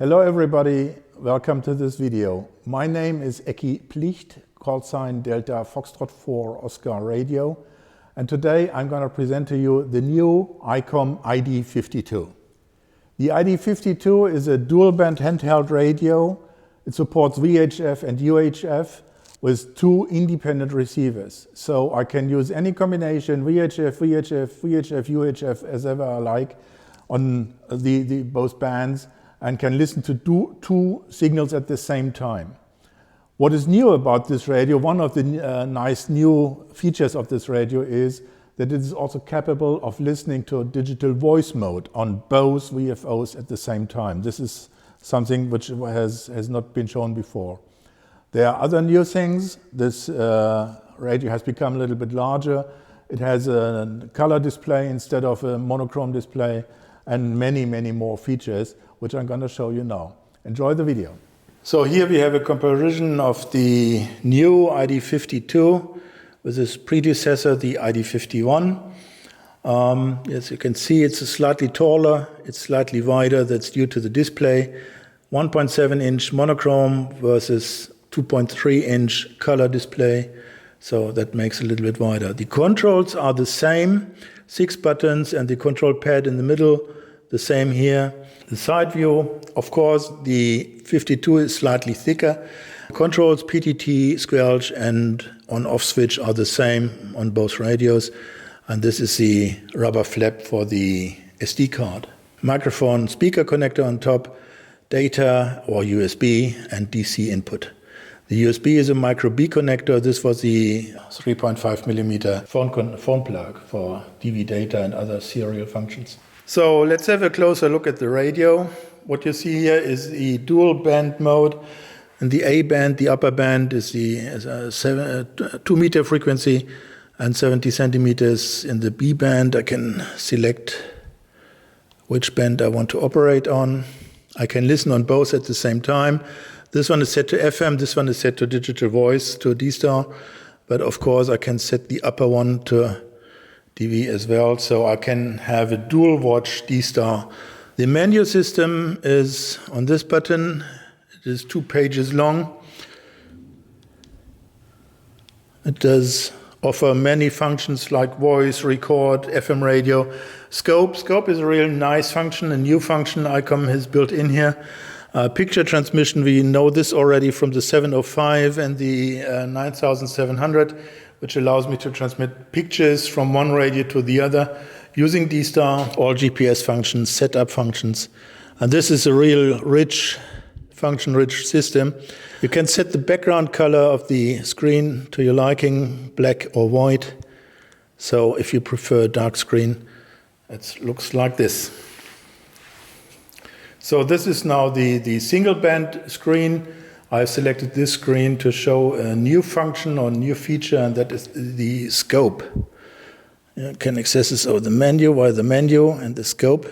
Hello everybody, welcome to this video. My name is Eki Plicht, call sign Delta Foxtrot 4 Oscar Radio, and today I'm going to present to you the new ICOM ID52. The ID52 is a dual band handheld radio. It supports VHF and UHF with two independent receivers. So I can use any combination VHF, UHF as ever I like on both bands, and can listen to two signals at the same time. What is new about this radio, one of the nice new features of this radio is that it is also capable of listening to a digital voice mode on both VFOs at the same time. This is something which has not been shown before. There are other new things. This radio has become a little bit larger. It has a color display instead of a monochrome display, and many more features, which I'm going to show you now. Enjoy the video. So here we have a comparison of the new ID52 with its predecessor, the ID51. As you can see, it's slightly taller, it's slightly wider, that's due to the display. 1.7-inch monochrome versus 2.3-inch color display, so that makes it a little bit wider. The controls are the same, 6 buttons and the control pad in the middle, the same here. The side view, of course, the 52 is slightly thicker. Controls, PTT, squelch and on-off switch are the same on both radios. And this is the rubber flap for the SD card. Microphone, speaker connector on top, data or USB and DC input. The USB is a micro B connector. This was the 3.5 millimeter phone plug for DV data and other serial functions. So let's have a closer look at the radio. What you see here is the dual band mode. In the A band, the upper band is the 2 meter frequency and 70 centimeters. In the B band, I can select which band I want to operate on. I can listen on both at the same time. This one is set to FM, this one is set to digital voice, to D-Star. But of course, I can set the upper one to DV as well, so I can have a dual watch D-Star. The menu system is on this button. It is 2 pages long. It does offer many functions like voice, record, FM radio, scope. Scope is a real nice function, a new function ICOM has built in here. Picture transmission, we know this already from the 705 and the 9700, which allows me to transmit pictures from one radio to the other using D-Star, all GPS functions, setup functions. And this is a real function-rich system. You can set the background color of the screen to your liking, black or white. So if you prefer dark screen, it looks like this. So this is now the single band screen. I've selected this screen to show a new function or new feature, and that is the scope. You can access this over the menu via the menu and the scope,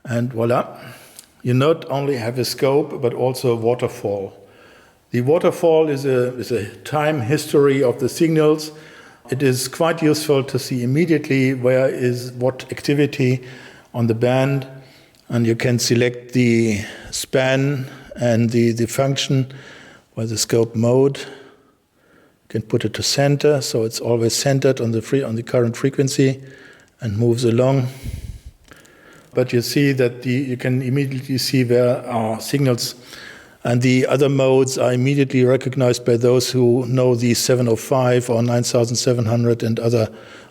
and voila. You not only have a scope, but also a waterfall. The waterfall is a time history of the signals. It is quite useful to see immediately where is what activity on the band, and you can select the span and the function by the scope mode. You can put it to center, so it's always centered on the current frequency and moves along. But you see that you can immediately see where are signals, and the other modes are immediately recognized by those who know the 705 or 9700 and other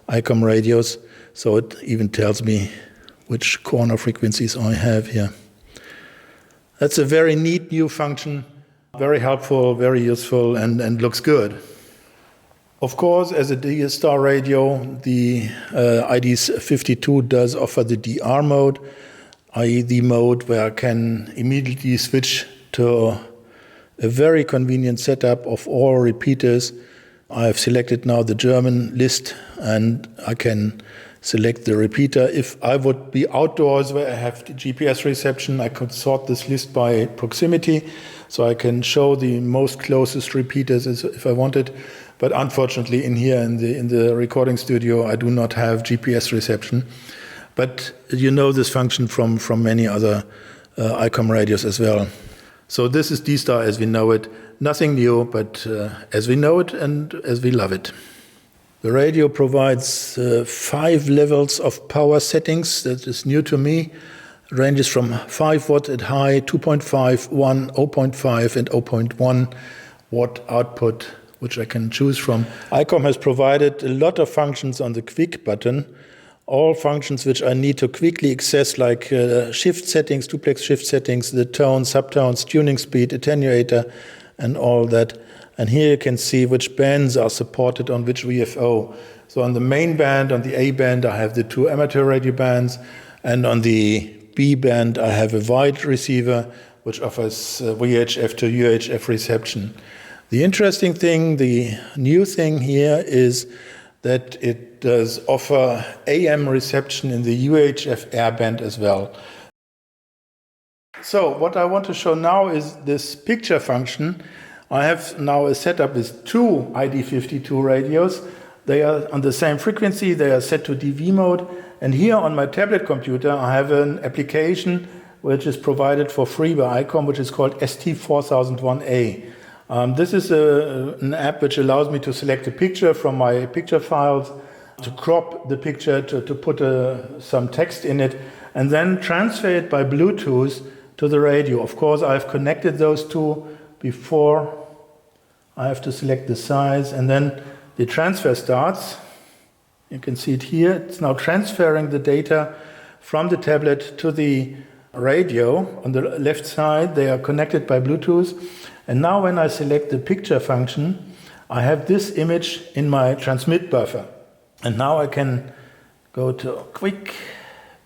ICOM radios. So it even tells me which corner frequencies I have here. That's a very neat new function, very helpful, very useful, and looks good. Of course, as a D-Star radio, the ID52 does offer the DR mode, i.e. the mode where I can immediately switch to a very convenient setup of all repeaters. I have selected now the German list, and I can select the repeater. If I would be outdoors where I have the GPS reception, I could sort this list by proximity, so I can show the most closest repeaters if I wanted. But unfortunately, in the recording studio, I do not have GPS reception. But you know this function from many other ICOM radios as well. So this is D-Star as we know it. Nothing new, but as we know it and as we love it. The radio provides 5 levels of power settings. That is new to me. It ranges from 5 watt at high, 2.5, 1, 0.5 and 0.1 watt output, which I can choose from. ICOM has provided a lot of functions on the quick button. All functions which I need to quickly access, like shift settings, duplex shift settings, the tone, subtones, tuning speed, attenuator, and all that. And here you can see which bands are supported on which VFO. So on the main band, on the A band, I have the 2 amateur radio bands, and on the B band, I have a wide receiver which offers VHF to UHF reception. The interesting thing, the new thing here is that it does offer AM reception in the UHF airband as well. So what I want to show now is this picture function. I have now a setup with 2 ID52 radios. They are on the same frequency, they are set to DV mode, and here on my tablet computer I have an application which is provided for free by ICOM, which is called ST4001A. This is an app which allows me to select a picture from my picture files, to crop the picture, to put some text in it, and then transfer it by Bluetooth to the radio. Of course, I've connected those two before. I have to select the size, and then the transfer starts. You can see it here. It's now transferring the data from the tablet to the radio. On the left side, they are connected by Bluetooth. And now when I select the picture function, I have this image in my transmit buffer. And now I can go to quick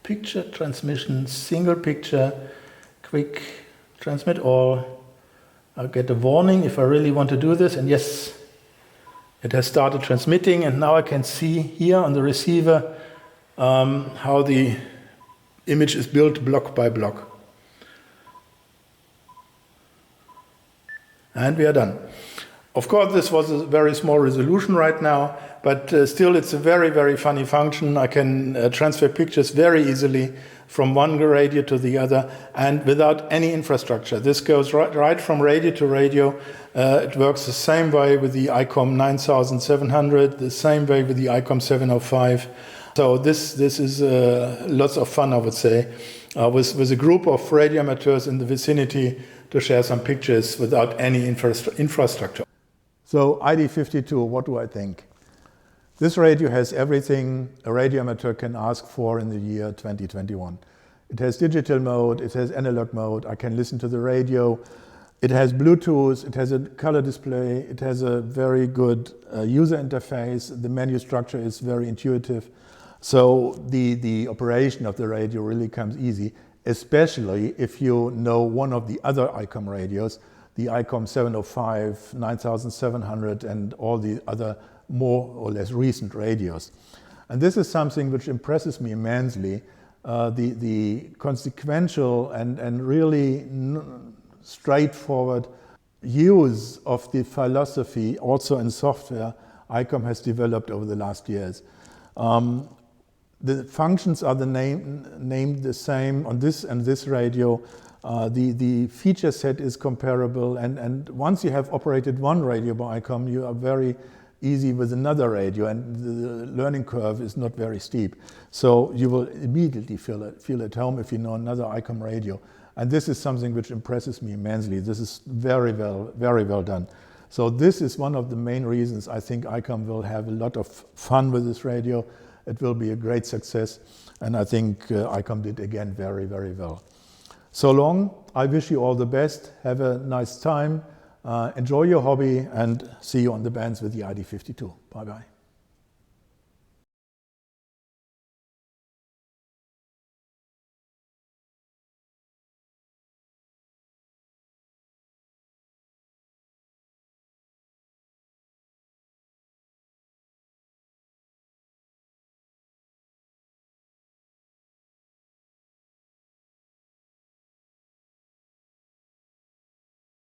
picture transmission, single picture, quick transmit all. I'll get a warning if I really want to do this, and yes, it has started transmitting, and now I can see here on the receiver how the image is built block by block. And we are done. Of course, this was a very small resolution right now, but still it's a very, very funny function. I can transfer pictures very easily from one radio to the other and without any infrastructure. This goes right from radio to radio. It works the same way with the ICOM 9700, the same way with the ICOM 705. So this is lots of fun, I would say, with a group of radio amateurs in the vicinity to share some pictures without any infrastructure. So ID52, what do I think? This radio has everything a radio amateur can ask for in the year 2021. It has digital mode, it has analog mode, I can listen to the radio, it has Bluetooth, it has a color display, it has a very good user interface, the menu structure is very intuitive. So the operation of the radio really comes easy, especially if you know one of the other ICOM radios, the ICOM 705, 9700 and all the other more or less recent radios. And this is something which impresses me immensely, the consequential and really straightforward use of the philosophy also in software ICOM has developed over the last years. The functions are named the same on this and this radio. The feature set is comparable, and once you have operated one radio by ICOM, you are very easy with another radio, and the learning curve is not very steep. So you will immediately feel at home if you know another ICOM radio. And this is something which impresses me immensely. This is very well done. So this is one of the main reasons I think ICOM will have a lot of fun with this radio. It will be a great success, and I think ICOM did again very well. So long, I wish you all the best. Have a nice time. Enjoy your hobby and see you on the bands with the ID52. Bye-bye.